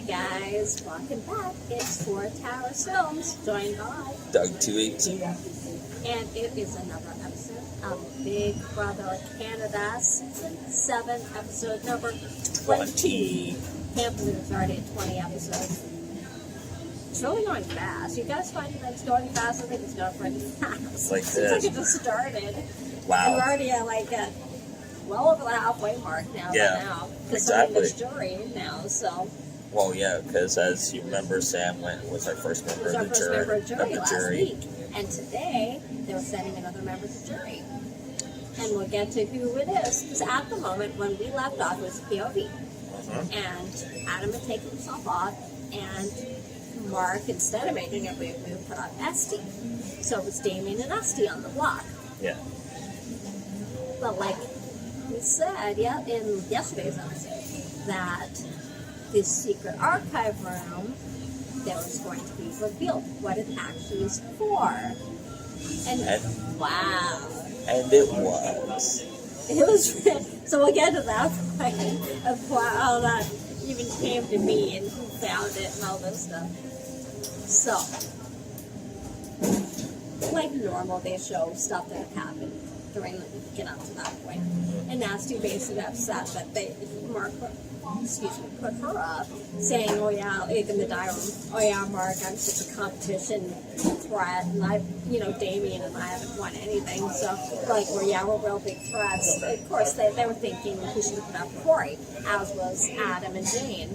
guys, welcome back. It's Four Towers Films, joined by Doug 218. And it is another episode of Big Brother Canada, Season 7, Episode number 20. Can't believe it's already at 20 episodes. It's really going fast. You guys find that it's going fast? I think it's going pretty fast. Like Seems this. like it just started. Wow. And we're already at well over the halfway mark now. Yeah, By now. Because exactly. there's jury now, so. Well, yeah, because as you remember, Sam was our first member of the jury. Week. And today, they were sending another member to jury. And we'll get to who it is. Because at the moment, when we left off, it was POV. And Adam had taken himself off, and Mark, instead of making a move, put on Esty. So it was Damien and Esty on the block. Yeah. But like we said, in yesterday's episode, that this secret archive room, that was going to be revealed what it actually is for. And wow. And it was. It was, so we'll get to that point of how that even came to be and who found it and all this stuff. So, like normal, they show stuff that happened during the get up to that point. And Nasty basically upset that Mark put her up, saying, oh yeah, in the diary room, oh yeah, Mark, I'm such a competition threat, and Damien and I haven't won anything, so, we're real big threats. Of course, they were thinking who should put up Corey, as was Adam and Jane.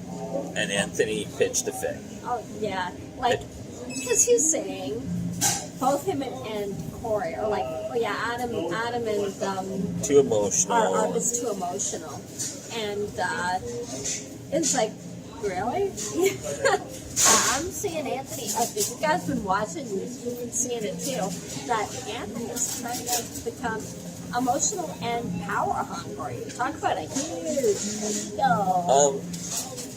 And Anthony pitched a fit. Oh, yeah, because he's saying, both him and Corey are Adam and too emotional. It's too emotional, and it's like, really? I'm seeing Anthony. If you guys been watching, you've been seeing it too. That Anthony is trying to become emotional and power hungry. Talk about a huge ego.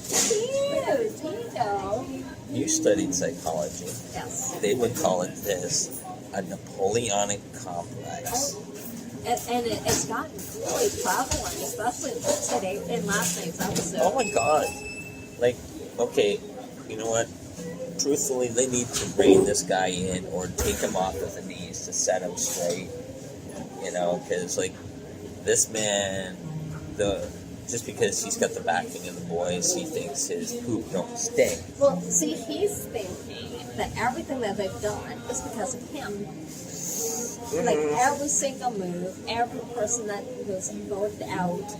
Huge ego. You studied psychology. Yes. They would call it this a Napoleonic complex. And it's gotten really prevalent, especially today in last night's episode. Oh my God. Okay, you know what? Truthfully, they need to rein this guy in or take him off of the knees to set him straight. Because, this man, just because he's got the backing of the boys, he thinks his poop don't stink. Well, see, he's thinking that everything that they've done is because of him. Mm-hmm. Every single move, every person that was voted out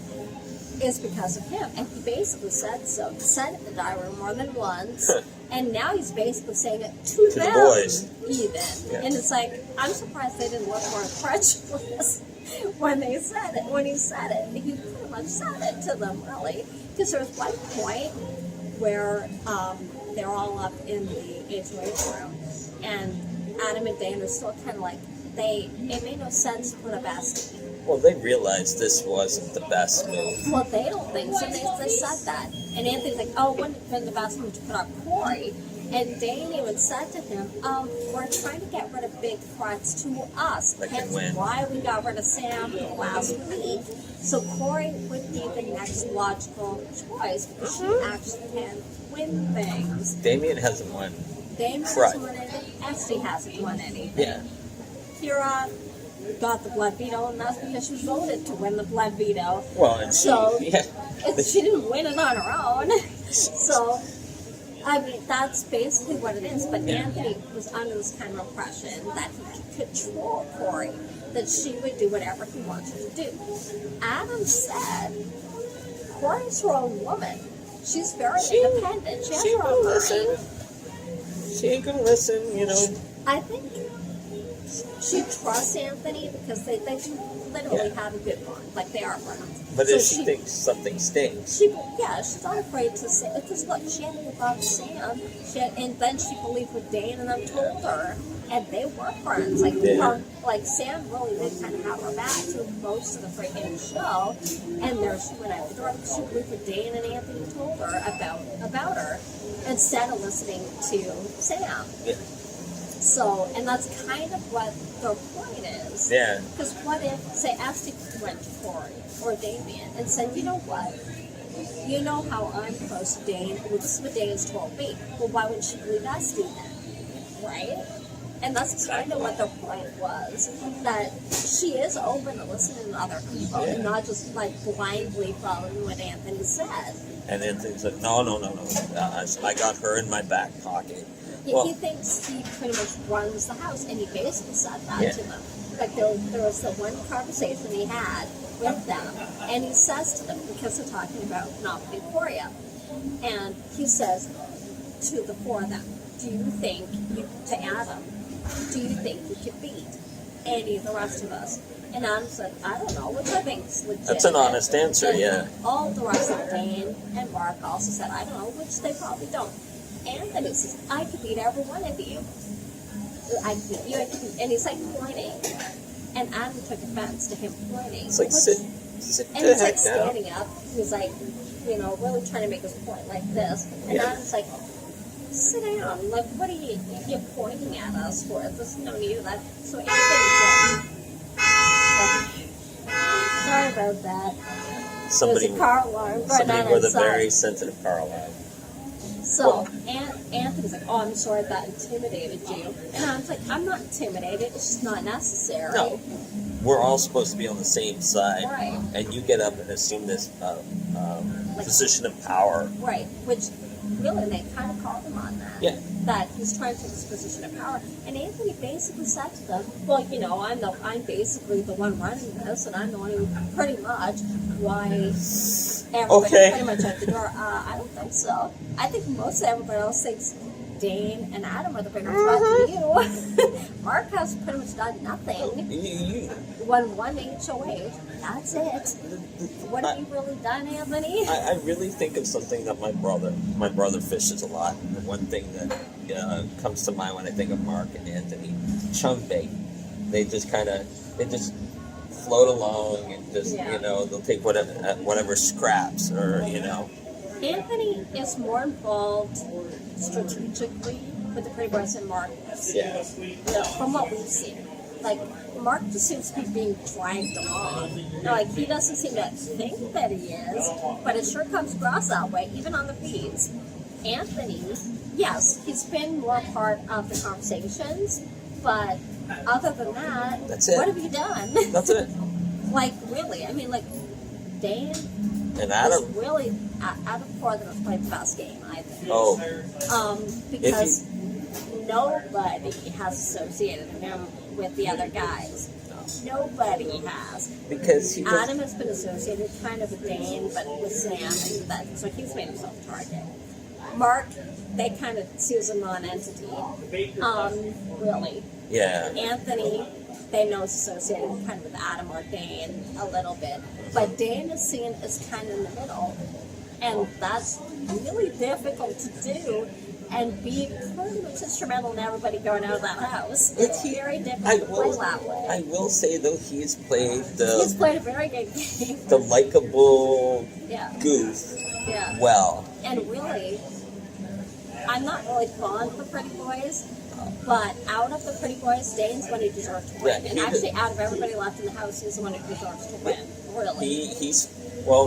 is because of him. And he basically said so. He said it in the diary room more than once. And now he's basically saying it to them, the boys. Even. Yeah. And it's like, I'm surprised they didn't look more incredulous when he said it. He pretty much said it to them, really. Because there was one point where they're all up in the HOH room, and Adam and Dan are still kind of it made no sense to put a basket. Well, they realized this wasn't the best move. Well, they don't think so. They said that. And Anthony's like, oh, wouldn't it have been the best move to put up Corey? And Dane even said to him, we're trying to get rid of big threats to us. Hence why we got rid of Sam last week. So Corey would be the next logical choice because she actually can win things. Damien hasn't won. Damien hasn't won anything. Esty hasn't won anything. Yeah. Kira got the blood veto, and that's because she voted to win the blood veto. Well, and she didn't win it on her own. So, I mean, that's basically what it is. But Anthony was under this kind of impression that he could control Corey, that she would do whatever he wanted to do. Adam said, Corey's her own woman. She's very independent. She has her own mind. She ain't gonna listen, I think she trusts Anthony because they do literally have a good bond. They are friends. But if she thinks something stinks. She's not afraid to say, because look, she had to give up Sam, and then she believed what Dane and them told her, and they were friends. Sam really did kind of have her back through most of the freaking show, and there she went out the door because she believed what Dane and Anthony told her about her, instead of listening to Sam. Yeah. So, and that's kind of what the point is. Yeah. Because what if, say, Esty went to Corey or Damien and said, you know what? you know how I'm close to Dane, well, this is what Dane's told me. Well, why wouldn't she believe us do that? Right? And that's kind of what the point was, that she is open to listening to other people, and not just like blindly following what Anthony said. And Anthony's like, no. I got her in my back pocket. He thinks he pretty much runs the house, and he basically said that to them. Like there was the one conversation he had with them, and he says to them, because they're talking about not Victoria, and he says to the four of them, to Adam, do you think you could beat any of the rest of us? And Adam said, I don't know, which I think is legit. That's an honest answer, and yeah. all the rest of Dane and Mark also said, I don't know, which they probably don't. Anthony says, I could beat every one of you. I could beat you, and he's like pointing. And Adam took offense to him pointing. It's like, sit and he's like standing up. He's like, really trying to make his point like this. And Adam's like, sit down. Like, what are you're pointing at us for? There's no need of that. So Anthony's like, sorry about that. Somebody There's a car alarm going somebody on with inside. a very sensitive car alarm. So Anthony's like, oh, I'm sorry that intimidated you. And I was like, I'm not intimidated. It's just not necessary. No. We're all supposed to be on the same side. Right. And you get up and assume this position of power. Right. Which, really, they kind of called him on that. Yeah. That he's trying to take this position of power. And Anthony basically said to them, well, I'm basically the one running this, and I'm the one who pretty much everybody pretty much at the door. I don't think so. I think most everybody else thinks Dane and Adam are the bigger threat to you. Mark has pretty much done nothing. Won one HOH. That's it. What have you really done, Anthony? I really think of something that my brother fishes a lot. And the one thing that comes to mind when I think of Mark and Anthony, chum bait. They just float along and just, they'll take whatever scraps or, Anthony is more involved strategically with the Pretty Boys than Mark is. Yeah. From what we've seen. Like, Mark just seems to be being dragged along. He doesn't seem to think that he is, but it sure comes across that way, even on the feeds. Anthony, yes, he's been more part of the conversations, but other than that, that's it. What have you done? That's it. Really, Dane and Adam is really, out of four of them, has played the best game, I think. Oh. Because nobody has associated him with the other guys. No. Nobody has. Because Adam has been associated kind of with Dane, but with Sam, so he's made himself a target. Mark, they kind of see as a non-entity. Really. Yeah. Anthony, they know is associated kind of with Adam or Dane a little bit. But Dane is seen as kind of in the middle. And that's really difficult to do and be pretty much instrumental in everybody going out of that house. It's very difficult to play that way. I will say, though, he's played a very good game. The likable goof well. And really, I'm not really fond of the Pretty Boys, but out of the Pretty Boys, Dane's the one who deserves to win. And actually, out of everybody left in the house, he's the one who deserves to win. Really.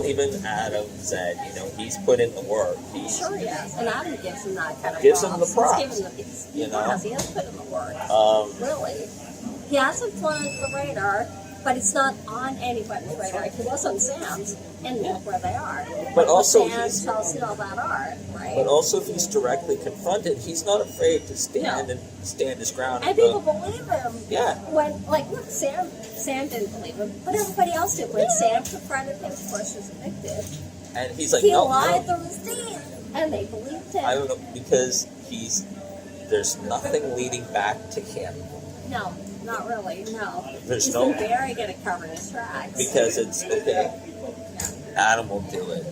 Even Adam said, he's put in the work. Sure he has. And Adam gives him that kind of gives him the props. He has put in the work. Really. He hasn't flown under the radar, but it's not on anybody's radar. He was on Sam's, and look where they are. But also, Sam tells you all that art, right? But also, if he's directly confronted, he's not afraid to stand his ground. And people believe him. Yeah. Look, Sam didn't believe him, but everybody else did. When Sam confronted him, of course, he was evicted. And he's like, he lied through his teeth, and they believed him. I don't know, because there's nothing leading back to him. No. Not really, no. He's been very good at covering his tracks. Because it's, Adam will do it.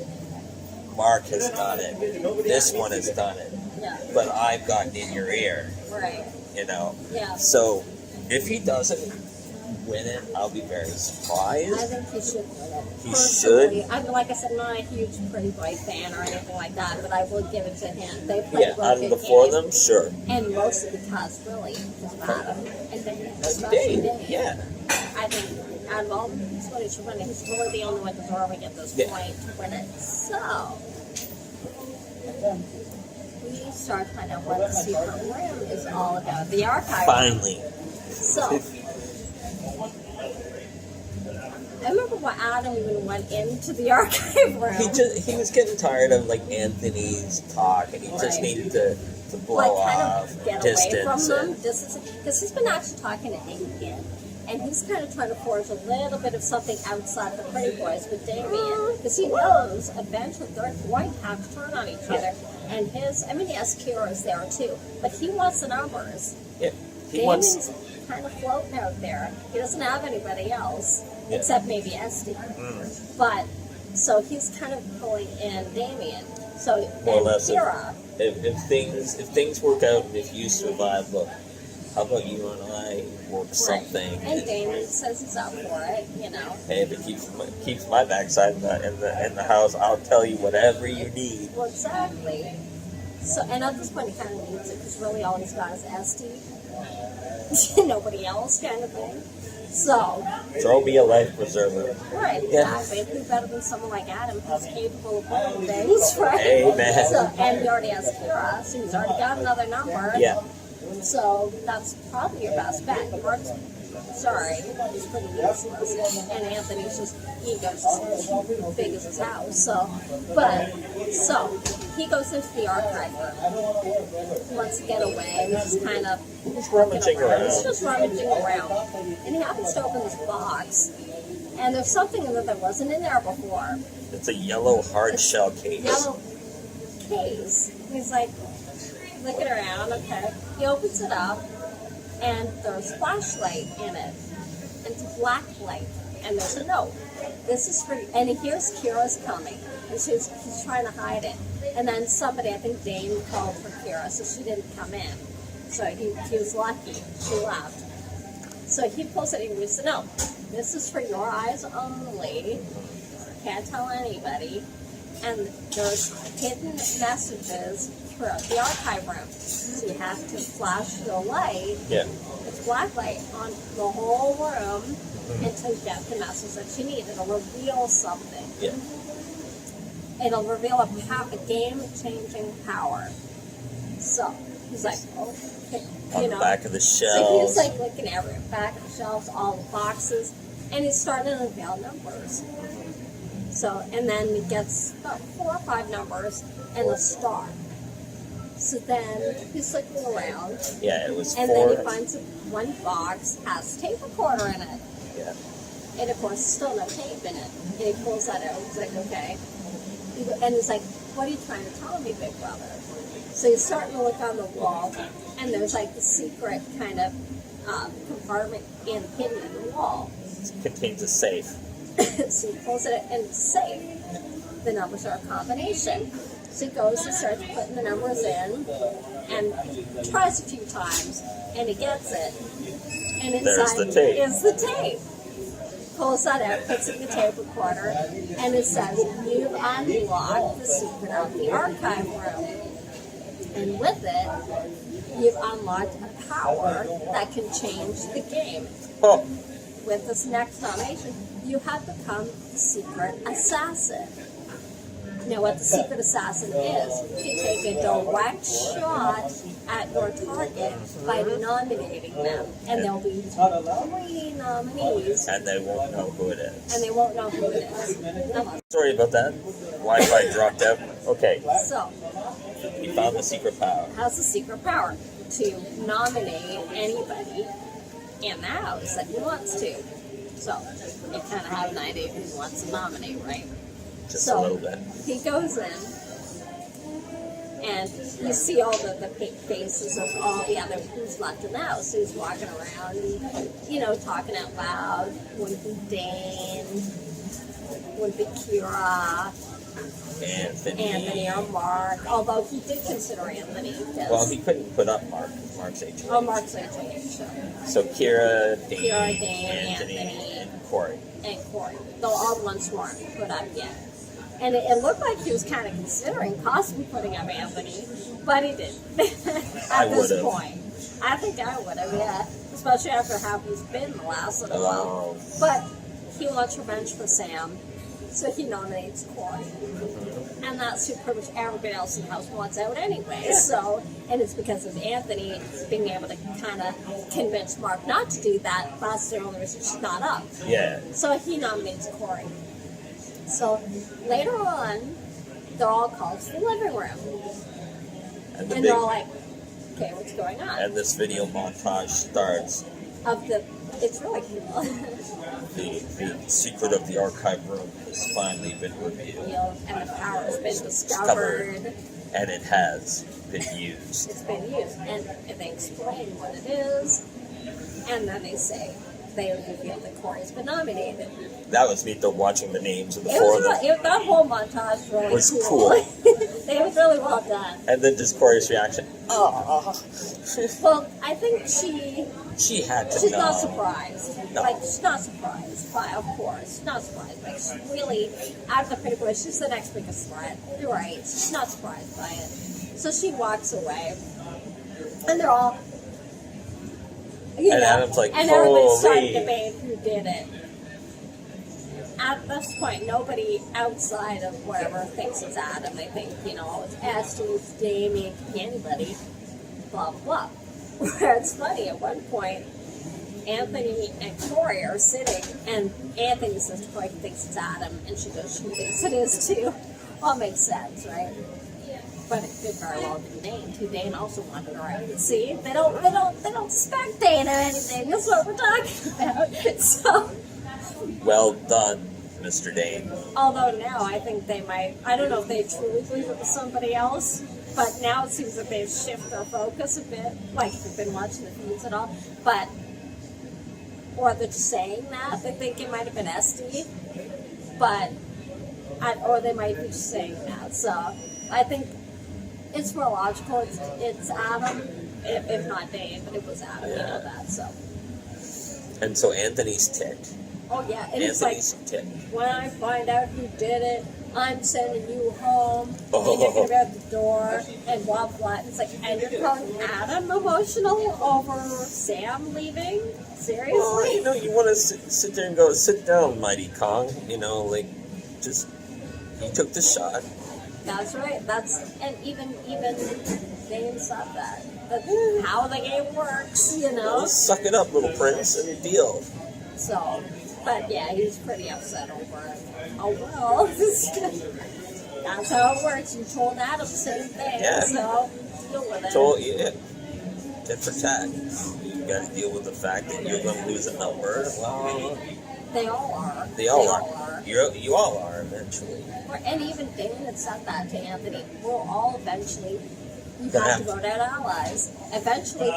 Mark has done it. This one has done it. Yeah. But I've gotten in your ear. Right. Yeah. So, if he doesn't win it, I'll be very surprised. I think he should win it. He should? Like I said, I'm not a huge Pretty Boy fan or anything like that, but I will give it to him. They played out of the four of them, sure. And mostly because, really, because of Adam. And then especially Dane. Dane. Yeah. I think out of all the people who should win it, he's really the only one deserving at this point to win it. So we start to find out what the secret room is all about. The archive. Finally. So I remember when Adam even went into the archive room. He was getting tired of like Anthony's talk, and he just needed to blow off, get away from them, because he's been actually talking to Damien, and he's kind of trying to forge a little bit of something outside the Pretty Boys with Damien, because he knows eventually they're going to have to turn on each other. And yes, Kira's there too, but he wants the numbers. Yeah, Damien's kind of floating out there. He doesn't have anybody else except maybe Esty. But so he's kind of pulling in Damien. So more or less, Kira. If things work out and if you survive, look, how about you and I work something? And Damien says he's up for it, you know. Hey, if it keeps my backside in the house, I'll tell you whatever you need. Well, exactly. So, and at this point, he kind of needs it because really all he's got is Esty. Nobody else, kind of thing. So throw me a life preserver. Right, exactly. Who better than someone like Adam who's capable of doing things, right? Amen. So, and he already has Kira, so he's already got another number. Yeah. So that's probably your best bet. Mark's, sorry, he's pretty useless. And Anthony's just, ego's as big as his house. So he goes into the archive room. He wants to get away, and he's just kind of rummaging around. He's just rummaging around. And he happens to open this box. And there's something in there that wasn't in there before. It's a yellow hard shell case. Yellow case. He's like, looking around, okay. He opens it up, and there's a flashlight in it. And it's a black light. And there's a note. This is for you. And he hears Kira's coming. And he's trying to hide it. And then somebody, I think Dane, called for Kira, so she didn't come in. So he was lucky. She left. So he pulls it and reads the note. This is for your eyes only. Can't tell anybody. And there's hidden messages throughout the archive room. So you have to flash the light. Yeah. It's black light on the whole room until you get the message that you need. It'll reveal something. Yeah. It'll reveal a game-changing power. So he's like, okay, on the back of the So shelves. he's like looking every back of the shelves, all the boxes, and he's starting to unveil numbers. So, and then he gets about 4 or 5 numbers and a star. So then he's looking around. Yeah, it was and 4. then he finds one box has a tape recorder in it. Yeah. And of course, still no tape in it. And he pulls that out. He's like, okay. And he's like, what are you trying to tell me, big brother? So he's starting to look on the wall, and there's like the secret kind of compartment hidden in the wall. It contains a safe. So he pulls it and it's safe. The numbers are a combination. So he goes and starts putting the numbers in and tries a few times, and he gets it. And inside There's the tape. is the tape. Pulls that out, puts it in the tape recorder, and it says, you've unlocked the secret of the archive room. And with it, you've unlocked a power that can change the game. Oh. With this next nomination, you have become the secret assassin. Now, what the secret assassin is, you take a direct shot at your target by nominating them. And there'll be 3 nominees. And they won't know who it is. And they won't know who it is. Sorry about that. Wi-Fi dropped out. Okay. So, he found the secret power. Has the secret power to nominate anybody in the house that he wants to. So, you kind of have an idea who he wants to nominate, right? Just so a little bit. He goes in, and you see all the faces of all the other who's left in the house. Who's walking around, and, talking out loud. Wouldn't be Dane, wouldn't be Kira, Anthony or Mark. Although he did consider Anthony. Well, he couldn't put up Mark. Mark's HOH. Oh, Mark's HOH. So Kira, Dane, Anthony, and Corey. And Corey. Though all the ones weren't put up yet. And it looked like he was kind of considering possibly putting up Anthony, but he didn't. At this point. I think I would have, yeah. especially after how he's been the last little while. But he wants revenge for Sam, so he nominates Corey. And that's who pretty much everybody else in the house wants out anyway. So, and it's because of Anthony being able to kind of convince Mark not to do that. That's the only reason she's not up. Yeah. So he nominates Corey. So later on, they're all called to the living room. And they're all like, okay, what's going on? And this video montage starts. It's really cool. The secret of the archive room has finally been revealed. And the power has been discovered. And it has been used. It's been used. And they explain what it is. And then they reveal that Corey's been nominated. That was me though, watching the names of the four of them. That whole montage really was cool. It was really well done. And then just Corey's reaction. Oh. Well, I think she had to she's know. not surprised. No. Like, she's not surprised by, of course. She's not surprised. Like, she's really, out of the pretty boy, she's the next biggest threat. You're right. She's not surprised by it. So she walks away. And they're all, Adam's like, and everybody's starting holy. to debate who did it. At this point, nobody outside of whatever thinks it's Adam. They think, it's Ashley, it's Jamie, it could be anybody, blah, blah, blah. Where it's funny, at one point, Anthony and Corey are sitting, and Anthony says to Corey he thinks it's Adam, and she goes, she thinks it is too. Well, it makes sense, right? But it could very well be Dane too. Dane also wanted her out. See, they don't suspect Dane or anything. That's what we're talking about. So, well done, Mr. Dane. although now I think they might. I don't know if they truly believe it was somebody else. But now it seems that they've shifted their focus a bit, like if you've been watching the feeds at all. But, or they're just saying that, they think it might have been Esty, but, or they might be just saying that. So, I think it's more logical. It's Adam, if not Dane, but it was Adam, that, so. And so Anthony's ticked. Oh, yeah, and it's like, ticked. when I find out who did it, I'm sending you home, and you're going to be at the door, and blah, blah. It's like, and you're calling Adam emotional over Sam leaving? Seriously? Well, you want to sit there and go, sit down, Mighty Kong. Just, he took the shot. That's right. And even Dane said that. That's how the game works, Well, suck it up, little prince, and deal. So, but yeah, he was pretty upset over it. Oh, well, that's how it works. You told Adam the same thing, so deal with it. Tit for tat. You got to deal with the fact that you're going to lose a number. Well, they all are. They all are. You all are eventually. And even Dane had said that to Anthony. We'll all eventually. You have to vote out allies. Eventually,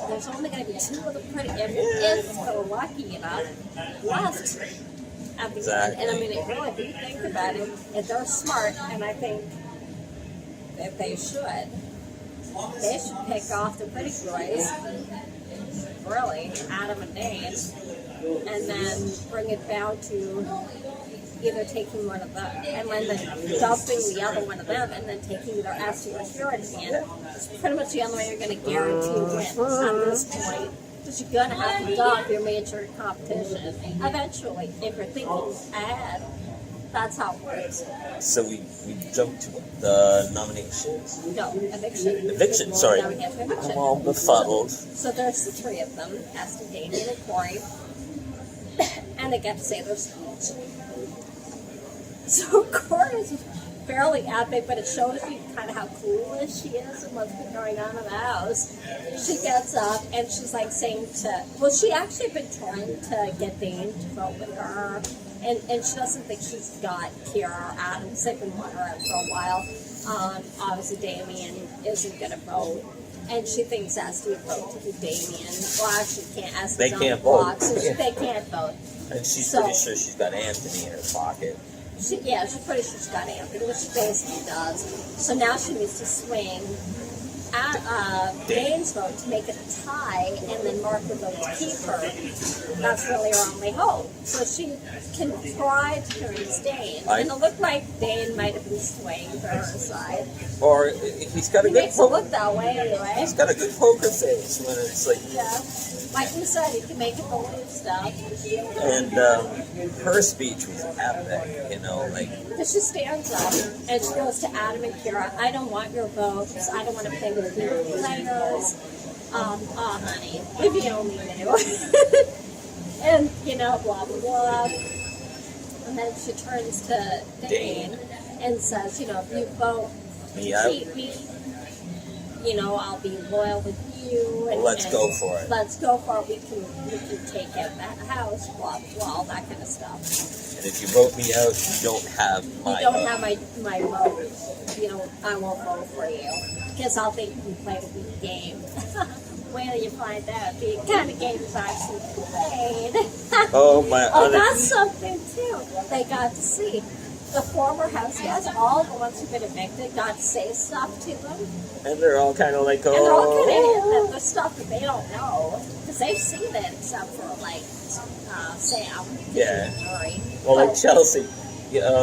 there's only going to be two of the pretty, if they're lucky enough, left at the end. And I mean, if you think about it, if they're smart, and I think that they should pick off the pretty boys, really, Adam and Dane, and then bring it down to either taking one of them and then dumping the other one of them and then taking their Esty or Kira at the end. It's pretty much the only way you're going to guarantee wins at this point. Because you're going to have to dump your major competition eventually if you're thinking ahead. That's how it works. So we jump to the nominations? No, eviction. Eviction, sorry. Now we get to eviction. I'm all befuddled. So there's the three of them, Esty, Damien, and Corey. And they get to say their speech. So Corey is fairly epic, but it shows you kind of how clueless she is and what's been going on in the house. She gets up and she's like saying she actually been trying to get Dane to vote with her, and she doesn't think she's got Kira or Adam because they've been wanting her out for a while. Obviously Damien isn't going to vote. And she thinks Esty would vote to keep Damien. Well, actually, Esty's on the block, so they can't vote. And she's pretty sure she's got Anthony in her pocket. She's pretty sure she's got Anthony, which she basically does. So now she needs to swing Dane's vote to make it a tie, and then Mark would vote to keep her. That's really her only hope. So she can try to convince Dane, and it looked like Dane might have been swaying to her side. Or he's got a He good makes it look that way anyway. He's got a good poker face when it's like. Yeah. Like you said, he can make it believe stuff. And her speech was epic, you know, like. Because she stands up and she goes to Adam and Kira, I don't want your votes. I don't want to play with your players. Oh, honey, if you only knew. And, you know, blah, blah, blah. And then she turns to Dane and says, you know, if you vote to keep me, you know, I'll be loyal with you. And, let's go for it. Let's go for it. We can take out that house, blah, blah, all that kind of stuff. And if you vote me out, you don't have my You don't have my vote. You know, I won't vote for you. Because I'll think you played a weak game. Wait till you find out the kind of games I actually played. Oh, my Oh, that's something, too. They got to see. The former house guests, all the ones who've been evicted, got to say stuff to them. And they're all kind of like, oh. And they're all kind of hitting the stuff that they don't know. Because they've seen it, except for, like, Sam. Yeah. Jury. Well, like Chelsea,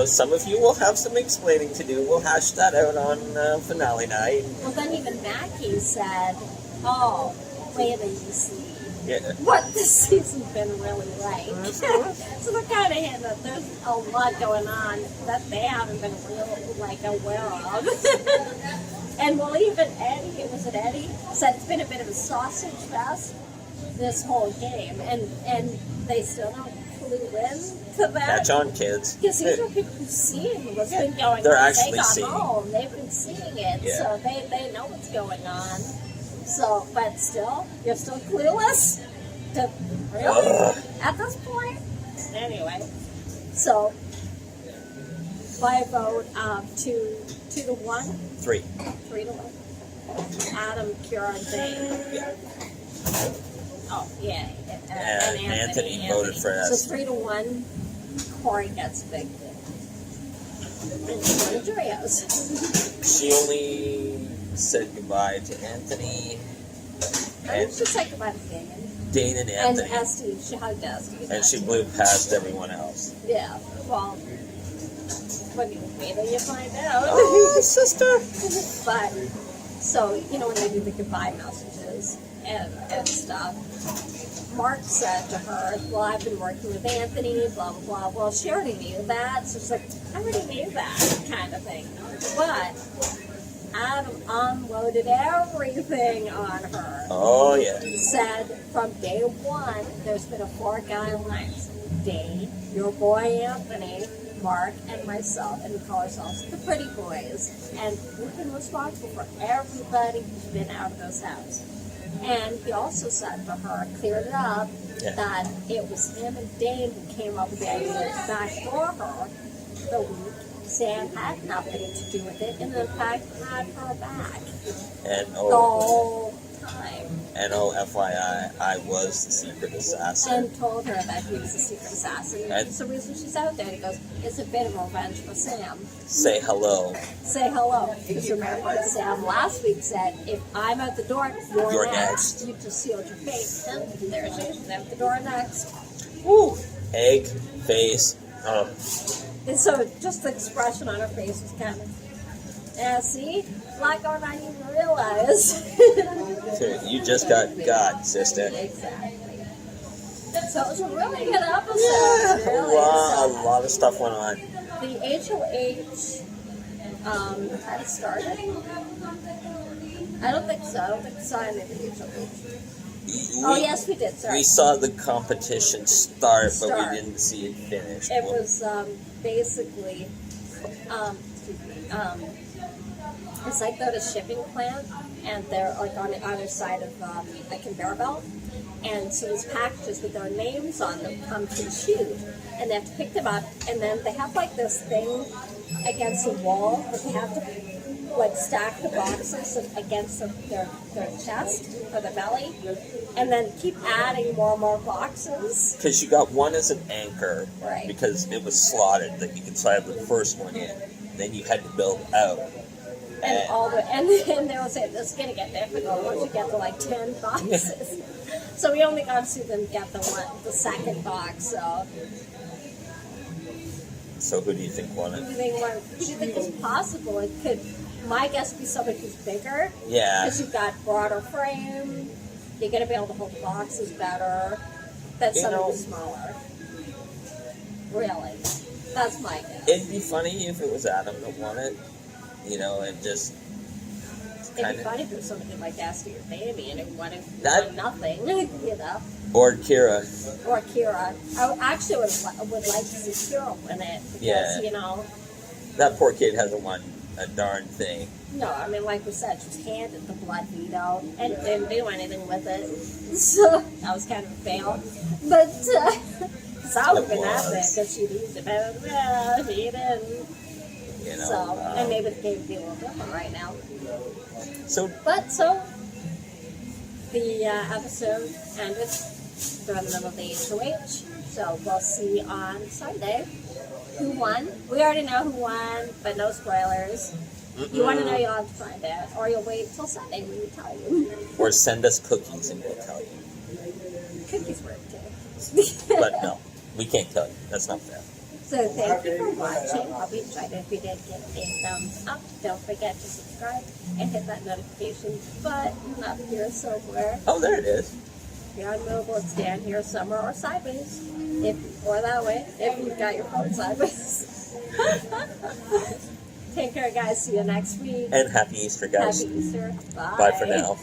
some of you will have some explaining to do. We'll hash that out on finale night. Well, then even Mackie said, oh, wait till you see Yeah. what this season's been really like. So they're kind of hinting that there's a lot going on that they haven't been really, like, aware of. And well, even Eddie, was it Eddie, said it's been a bit of a sausage fest this whole game, and they still don't clue in to that. Catch on, kids. Because these are people who've seen what's been going They're on. actually They got seeing. home. They've been seeing it, Yeah. so they know what's going on. So, but still, you're still clueless? Really? At this point? Anyway, so, by a vote of 2-1? 3. 3-1. Adam, Kira, and Dane. Yeah. Oh, yeah. And Anthony voted for us. So 3-1, Corey gets evicted. And she went to Drio's. She only said goodbye to Anthony. And she said goodbye to Dane. And And Anthony. Esty, she hugged Esty. And she blew past everyone else. Yeah, well, when you wait till you find out. Oh, sister! But, so, you know, when they do the goodbye messages and stuff, Mark said to her, well, I've been working with Anthony, blah, blah, blah. Well, she already knew that. So she's like, I already knew that kind of thing. But Adam unloaded everything on her. Oh, yeah. Said from day one, there's been a 4 guidelines. Dane, your boy Anthony, Mark, and myself, and we call ourselves the Pretty Boys. And we've been responsible for everybody who's been out of this house. And he also said to her, cleared it up, that it was him and Dane who came up with the idea to backdoor her the week Sam had nothing to do with it, and in fact had her back And the whole time. And FYI, I was the secret assassin. And told her that he was the secret assassin. That's the reason she's out there. He goes, it's a bit of revenge for Sam. Say hello. Say hello. Because remember, Sam last week said, if I'm at the door, you're next. You just sealed your fate. And there she is, at the door next. Woo! Egg, face. And so just the expression on her face was kind of, yeah, see? A lot going on, you realize. You just got, sister. Exactly. So it was a really good episode. Yeah, really. a lot of stuff went on. The HOH had it started. I don't think so. I don't think we saw any of the HOH. Yes, we did. Sorry. We saw the competition start, but we didn't see it finish. It was basically, it's like they're at a shipping plant, and they're like on the other side of a conveyor belt. And so these packages with their names on them come to the chute, and they have to pick them up, and then they have like this thing against the wall that they have to like stack the boxes against their chest or their belly, and then keep adding more and more boxes. Because you got one as an anchor, Right. because it was slotted, that you could slide the first one in. Then you had to build out. and then they will say this is gonna get difficult once you get to like 10 boxes. So we only got to see them get the second box. So who do you think won it? Who do you think is possible? It could. My guess would be somebody who's bigger. Yeah. Because you've got broader frame. You're gonna be able to hold the boxes better. Than somebody who's smaller. Really, that's my guess. It'd be funny if it was Adam that won it. You know, and just. It'd be funny if it was somebody like Ask Your Baby and it won nothing. You know. Or Kira. Or Kira. I actually would like to see Kira win it because, you know. That poor kid hasn't won a darn thing. No, I mean, like we said, she was handed the blood veto and didn't do anything with it. So that was kind of a fail. But that would have been epic if she'd used it. But she didn't. You know, so, and maybe the game would be a little different right now. So the episode ended during the middle of the HOH. So we'll see on Sunday who won. We already know who won, but no spoilers. You want to know, you'll have to find out. Or you'll wait till Sunday when we tell you. Or send us cookies and we'll tell you. Cookies work too. But no, we can't tell you. That's not fair. So thank you for watching. I'll be excited if you did get a thumbs up. Don't forget to subscribe and hit that notification button up here somewhere. Oh, there it is. If you're on mobile, it's down here somewhere or sideways. Or that way, if you've got your phone sideways. Take care, guys. See you next week. And happy Easter, guys. Happy Easter. Bye. Bye for now.